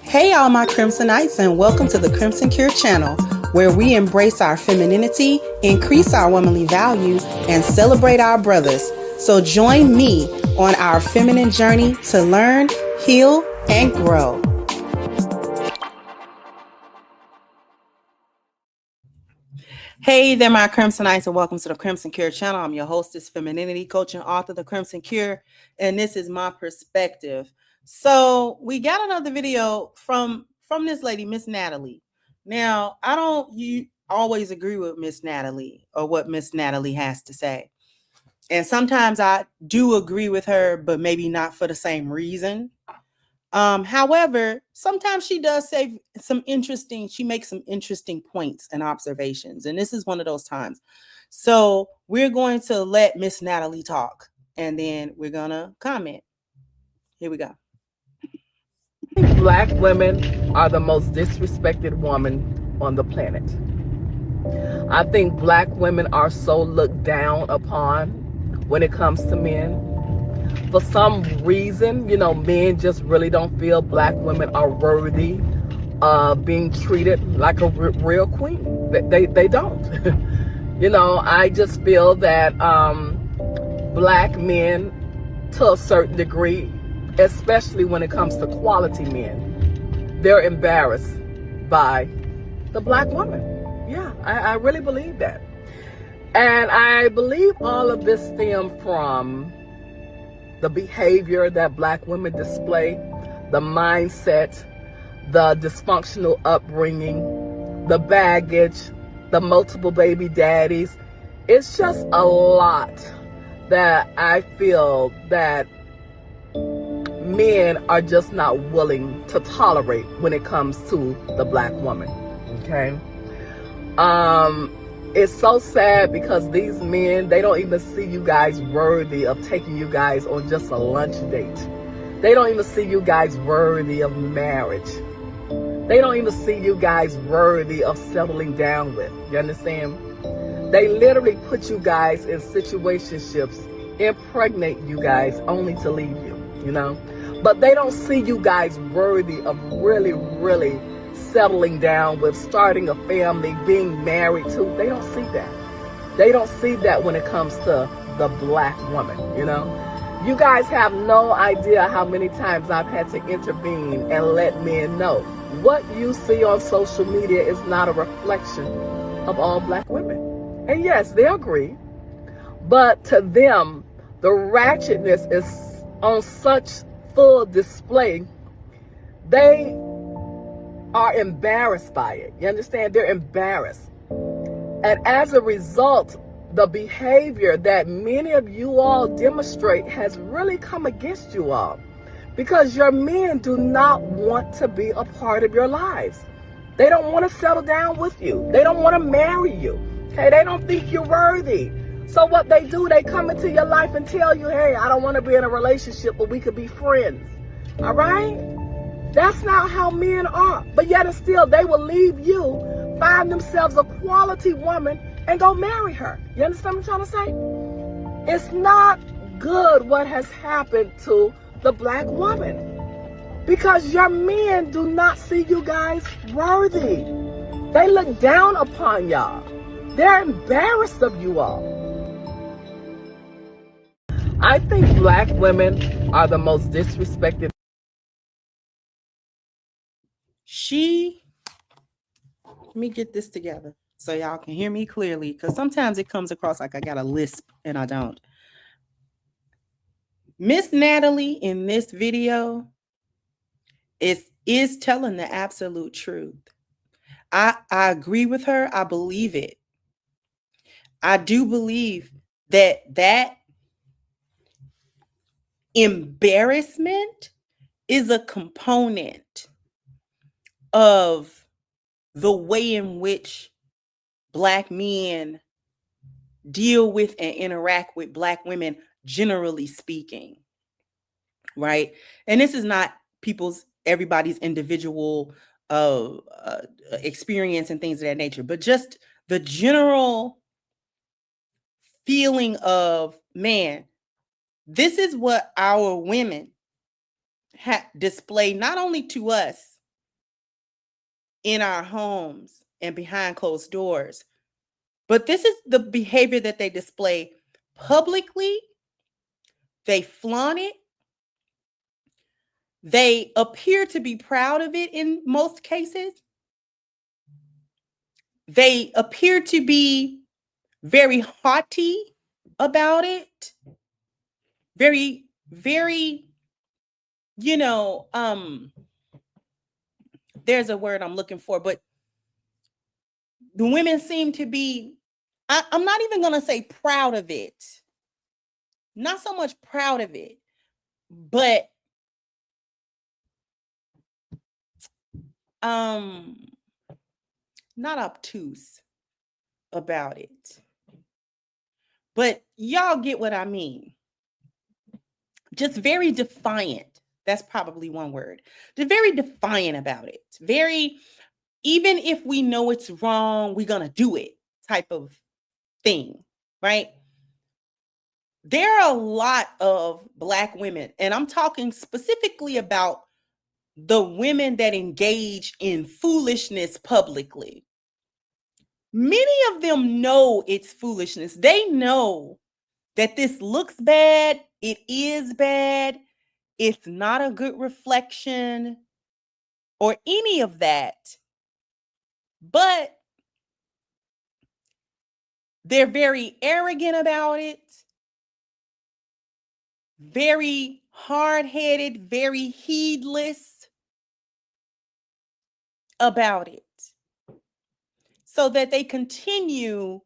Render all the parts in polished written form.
Hey, all my Crimsonites, and welcome to the Crimson Cure channel, where we embrace our femininity, increase our womanly values, and celebrate our brothers. So join me on our feminine journey to learn, heal, and grow. Hey there, my Crimsonites, and welcome to the Crimson Cure channel. I'm your hostess, femininity coach and author, The Crimson Cure, and this is my perspective. So we got another video from this lady, Miss Natalie. Now, I don't always agree with Miss Natalie or what Miss Natalie has to say. And sometimes I do agree with her, but maybe not for the same reason. However, sometimes she does say she makes some interesting points and observations. And this is one of those times. So we're going to let Miss Natalie talk and then we're going to comment. Here we go. Black women are the most disrespected woman on the planet. I think black women are so looked down upon when it comes to men. For some reason, men just really don't feel black women are worthy of being treated like a real queen. They don't. I just feel that black men, to a certain degree, especially when it comes to quality men, they're embarrassed by the black woman. Yeah, I really believe that. And I believe all of this stems from the behavior that black women display, the mindset, the dysfunctional upbringing, the baggage, the multiple baby daddies. It's just a lot that I feel that men are just not willing to tolerate when it comes to the black woman. Okay? It's so sad because these men, they don't even see you guys worthy of taking you guys on just a lunch date. They don't even see you guys worthy of marriage. They don't even see you guys worthy of settling down with. You understand? They literally put you guys in situationships, impregnate you guys only to leave you, But they don't see you guys worthy of really, really settling down with, starting a family, being married to. They don't see that. They don't see that when it comes to the black woman, You guys have no idea how many times I've had to intervene and let men know what you see on social media is not a reflection of all black women. And yes, they agree. But to them, the ratchetness is on such full display, they are embarrassed by it. You understand? They're embarrassed. And as a result, the behavior that many of you all demonstrate has really come against you all. Because your men do not want to be a part of your lives. They don't want to settle down with you. They don't want to marry you. Okay? They don't think you're worthy. So what they do, they come into your life and tell you, hey, I don't want to be in a relationship, but we could be friends. All right? That's not how men are. But yet and still, they will leave you, find themselves a quality woman, and go marry her. You understand what I'm trying to say? It's not good what has happened to the black woman. Because your men do not see you guys worthy. They look down upon y'all. They're embarrassed of you all. I think black women are the most disrespected. Let me get this together so y'all can hear me clearly, because sometimes it comes across like I got a lisp and I don't. Miss Natalie in this video is telling the absolute truth. I agree with her. I believe it. I do believe that embarrassment is a component of the way in which black men deal with and interact with black women, generally speaking, right? And this is not everybody's individual experience and things of that nature, but just the general feeling of, man, this is what our women display, not only to us, in our homes and behind closed doors. But this is the behavior that they display publicly. They flaunt it. They appear to be proud of it in most cases. They appear to be very haughty about it. Very, very, there's a word I'm looking for, but the women seem to be, I'm not even going to say proud of it. Not so much proud of it, but not obtuse about it. But y'all get what I mean. Just very defiant. That's probably one word. Just very defiant about it. Very, even if we know it's wrong, we're going to do it type of thing, right? There are a lot of Black women, and I'm talking specifically about the women that engage in foolishness publicly. Many of them know it's foolishness. They know that this looks bad. It is bad. It's not a good reflection or any of that. But they're very arrogant about it, very hard-headed, very heedless about it, so that they continue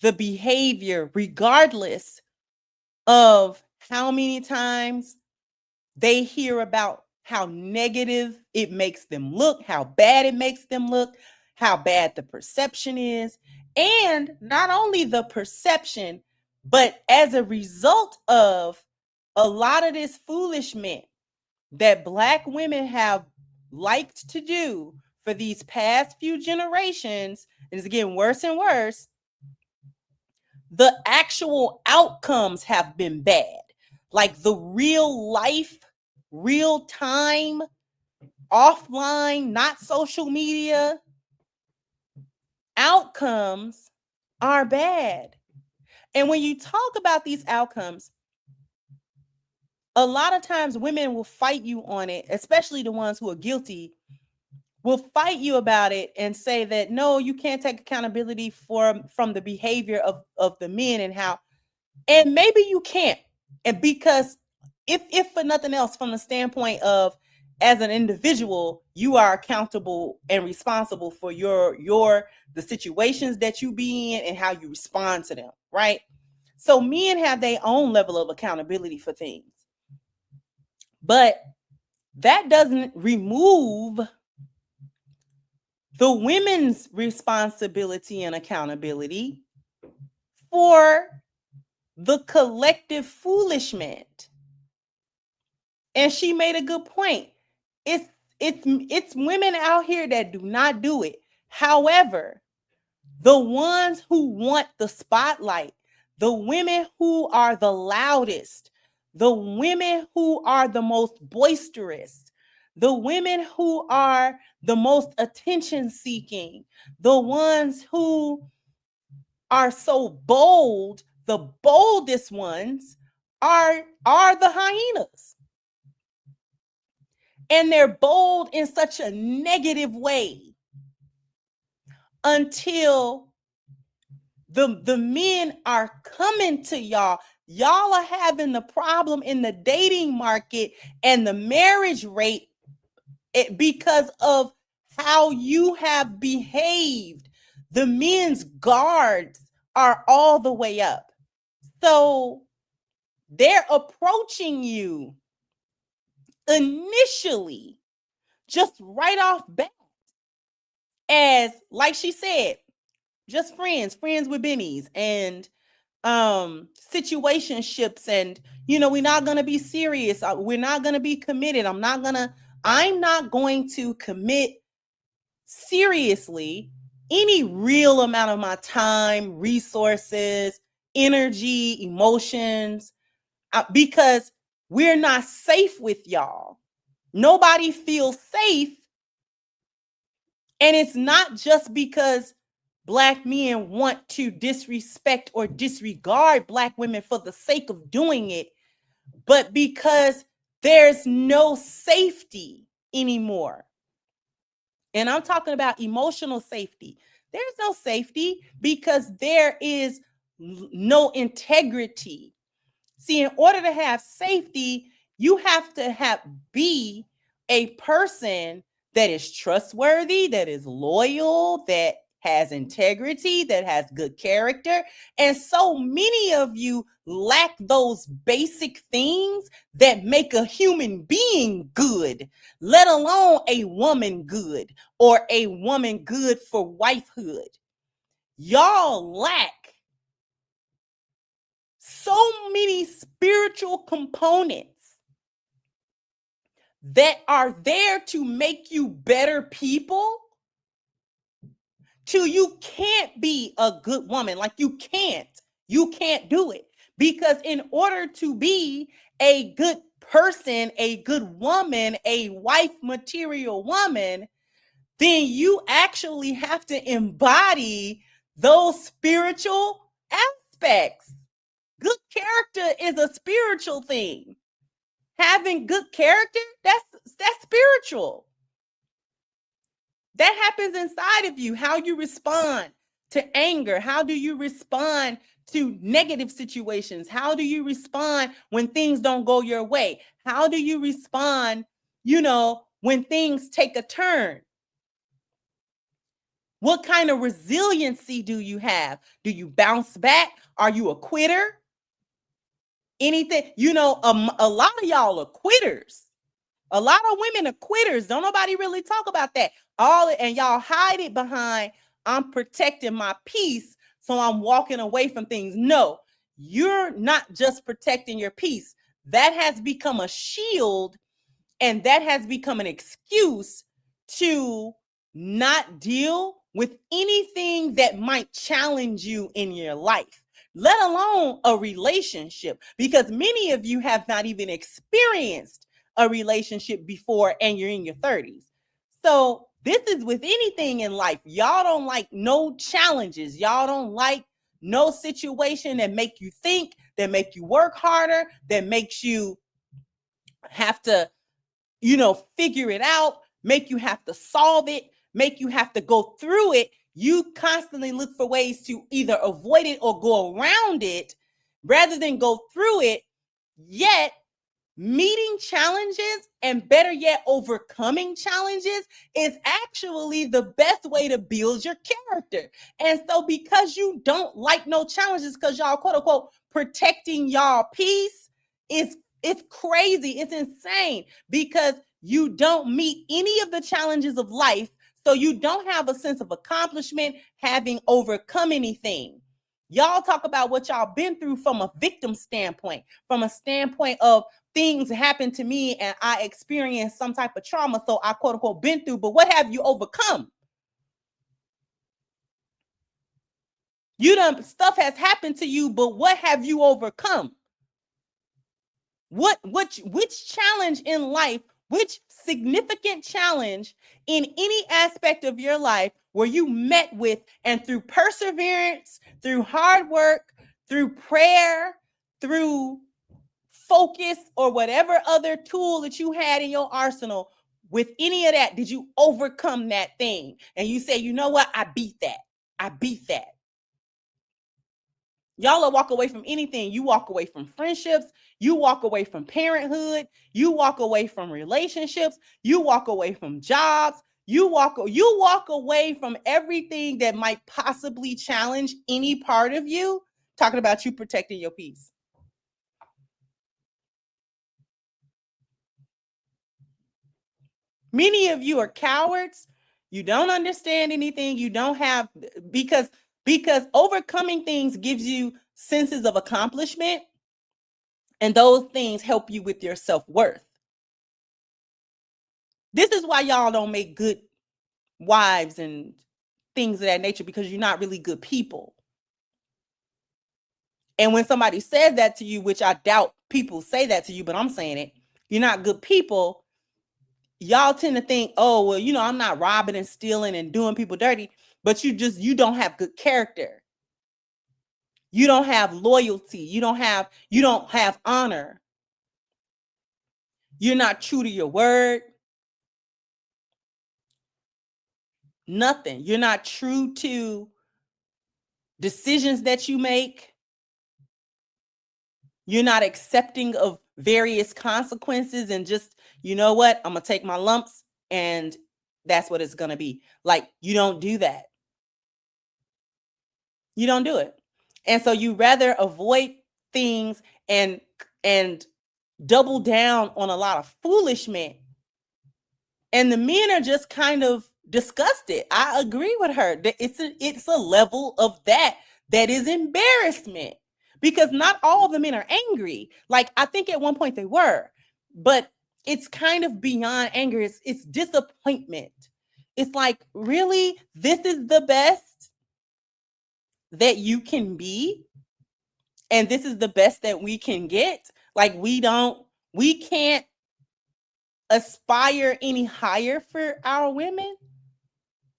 the behavior regardless of how many times they hear about how negative it makes them look, how bad it makes them look, how bad the perception is. And not only the perception, but as a result of a lot of this foolishness that Black women have liked to do for these past few generations, and it's getting worse and worse, the actual outcomes have been bad. Like the real life, real time, offline, not social media outcomes are bad. And when you talk about these outcomes, a lot of times women will fight you on it, especially the ones who are guilty, will fight you about it and say that, no, you can't take accountability from the behavior of the men and how, and maybe you can't. And because if for nothing else, from the standpoint of, as an individual, you are accountable and responsible for the situations that you be in and how you respond to them, right? So men have their own level of accountability for things. But that doesn't remove the women's responsibility and accountability for the collective foolishness. And she made a good point. It's women out here that do not do it. However, the ones who want the spotlight, the women who are the loudest, the women who are the most boisterous, the women who are the most attention seeking, the ones who are so bold, the boldest ones are the hyenas. And they're bold in such a negative way until the men are coming to y'all. Y'all are having the problem in the dating market and the marriage rate because of how you have behaved. The men's guards are all the way up. So they're approaching you initially, just right off bat, as, like she said, just friends with bennies and situationships, and we're not going to be serious, we're not going to be committed, I'm not going to commit seriously any real amount of my time, resources, energy, emotions, because we're not safe with y'all. Nobody feels safe And it's not just because Black men want to disrespect or disregard Black women for the sake of doing it, but because there's no safety anymore. And I'm talking about emotional safety. There's no safety because there is no integrity. See, in order to have safety, you have to be a person that is trustworthy, that is loyal, that has integrity, that has good character. And so many of you lack those basic things that make a human being good, let alone a woman good or a woman good for wifehood. Y'all lack so many spiritual components that are there to make you better people. You can't be a good woman. Like you can't do it, because in order to be a good person, a good woman, a wife material woman, then you actually have to embody those spiritual aspects. Good character is a spiritual thing. Having good character, that's spiritual. That happens inside of you. How you respond to anger. How do you respond to negative situations? How do you respond when things don't go your way? How do you respond, when things take a turn? What kind of resiliency do you have? Do you bounce back? Are you a quitter? Anything, a lot of y'all are quitters. A lot of women are quitters. Don't nobody really talk about that. And y'all hide it behind, I'm protecting my peace, so I'm walking away from things. No, you're not just protecting your peace. That has become a shield, and that has become an excuse to not deal with anything that might challenge you in your life, let alone a relationship, because many of you have not even experienced a relationship before and you're in your 30s. So this is with anything in life. Y'all don't like no challenges. Y'all don't like no situation that make you think, that make you work harder, that makes you have to, figure it out, make you have to solve it, make you have to go through it. You constantly look for ways to either avoid it or go around it rather than go through it. Yet meeting challenges, and better yet, overcoming challenges, is actually the best way to build your character. And so because you don't like no challenges, because y'all quote unquote protecting y'all peace, it's crazy. It's insane, because you don't meet any of the challenges of life. So you don't have a sense of accomplishment, having overcome anything. Y'all talk about what y'all been through from a victim standpoint, from a standpoint of things happened to me and I experienced some type of trauma, so I quote unquote been through. But what have you overcome? Stuff has happened to you, but what have you overcome? Which challenge in life, which significant challenge in any aspect of your life were you met with, and through perseverance, through hard work, through prayer, through focus, or whatever other tool that you had in your arsenal, with any of that, did you overcome that thing? And you say, you know what? I beat that. Y'all will walk away from anything. You walk away from friendships. You walk away from parenthood. You walk away from relationships. You walk away from jobs. You walk away from everything that might possibly challenge any part of you. Talking about you protecting your peace. Many of you are cowards. You don't understand anything. You don't have, because overcoming things gives you senses of accomplishment, and those things help you with your self-worth. This is why y'all don't make good wives and things of that nature, because you're not really good people. And when somebody says that to you, which I doubt people say that to you, but I'm saying it, you're not good people, y'all tend to think, oh, well, I'm not robbing and stealing and doing people dirty, but you don't have good character. You don't have loyalty. You don't have honor. You're not true to your word. Nothing. You're not true to decisions that you make. You're not accepting of various consequences and just, you know what? I'm going to take my lumps and that's what it's going to be. Like, you don't do that. You don't do it. And so you rather avoid things and double down on a lot of foolishness. And the men are just kind of disgusted. I agree with her. It's a level of that is embarrassment, because not all the men are angry. Like, I think at one point they were, but it's kind of beyond anger. It's disappointment. It's like, really, this is the best that you can be, and this is the best that we can get. Like, we can't aspire any higher for our women.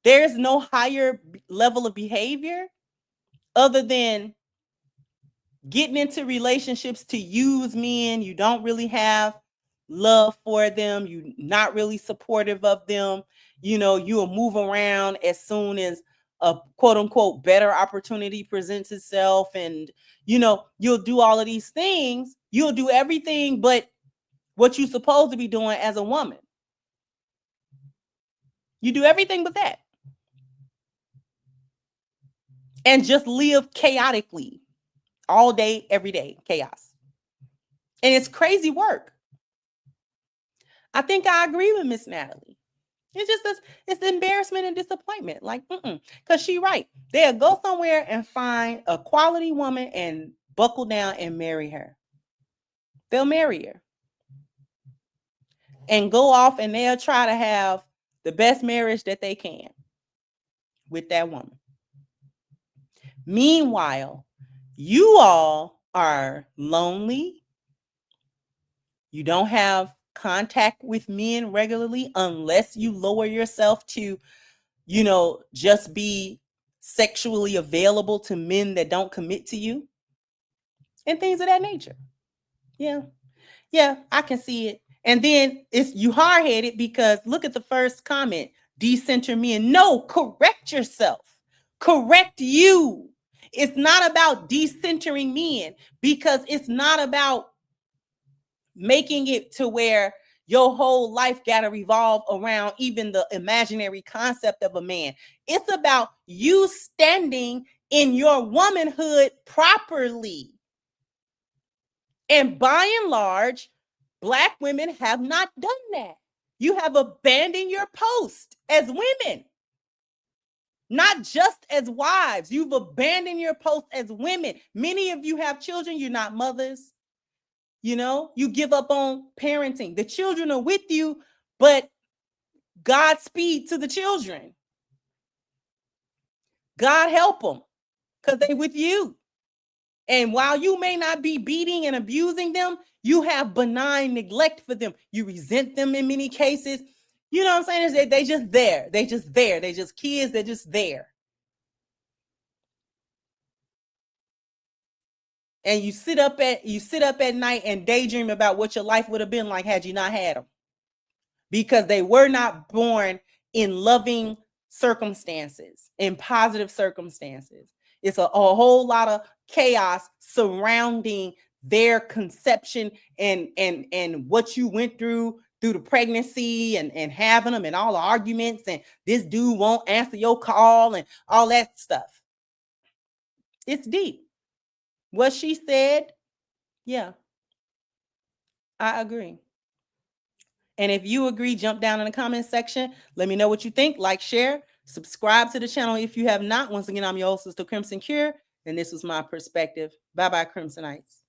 There's no higher level of behavior other than getting into relationships to use men. You don't really have love for them. You're not really supportive of them. You'll move around as soon as a quote unquote better opportunity presents itself. And, you'll do all of these things. You'll do everything but what you're supposed to be doing as a woman. You do everything but that. And just live chaotically all day, every day, chaos. And it's crazy work. I think I agree with Miss Natalie. It's just it's embarrassment and disappointment. Like, because she's right. They'll go somewhere and find a quality woman and buckle down and marry her. They'll marry her and go off, and they'll try to have the best marriage that they can with that woman. Meanwhile, you all are lonely. You don't have contact with men regularly unless you lower yourself to, just be sexually available to men that don't commit to you and things of that nature. Yeah, I can see it. And then it's you hard-headed because look at the first comment, decenter men. No, correct yourself. Correct you. It's not about decentering men, because it's not about making it to where your whole life got to revolve around even the imaginary concept of a man. It's about you standing in your womanhood properly. And by and large, Black women have not done that. You have abandoned your post as women, not just as wives. You've abandoned your post as women. Many of you have children. You're not mothers. You give up on parenting. The children are with you, but Godspeed to the children. God help them, because they're with you. And while you may not be beating and abusing them, you have benign neglect for them. You resent them in many cases. You know what I'm saying? They just there. They just there. They just kids. They're just there. And you sit up at night and daydream about what your life would have been like had you not had them, because they were not born in loving circumstances, in positive circumstances. It's a whole lot of chaos surrounding their conception and what you went through the pregnancy and having them, and all the arguments, and this dude won't answer your call and all that stuff. It's deep. What she said, yeah, I agree. And if you agree, jump down in the comment section. Let me know what you think. Like, share, subscribe to the channel if you have not. Once again, I'm your host, Sister Crimson Cure, and this was my perspective. Bye-bye, Crimsonites.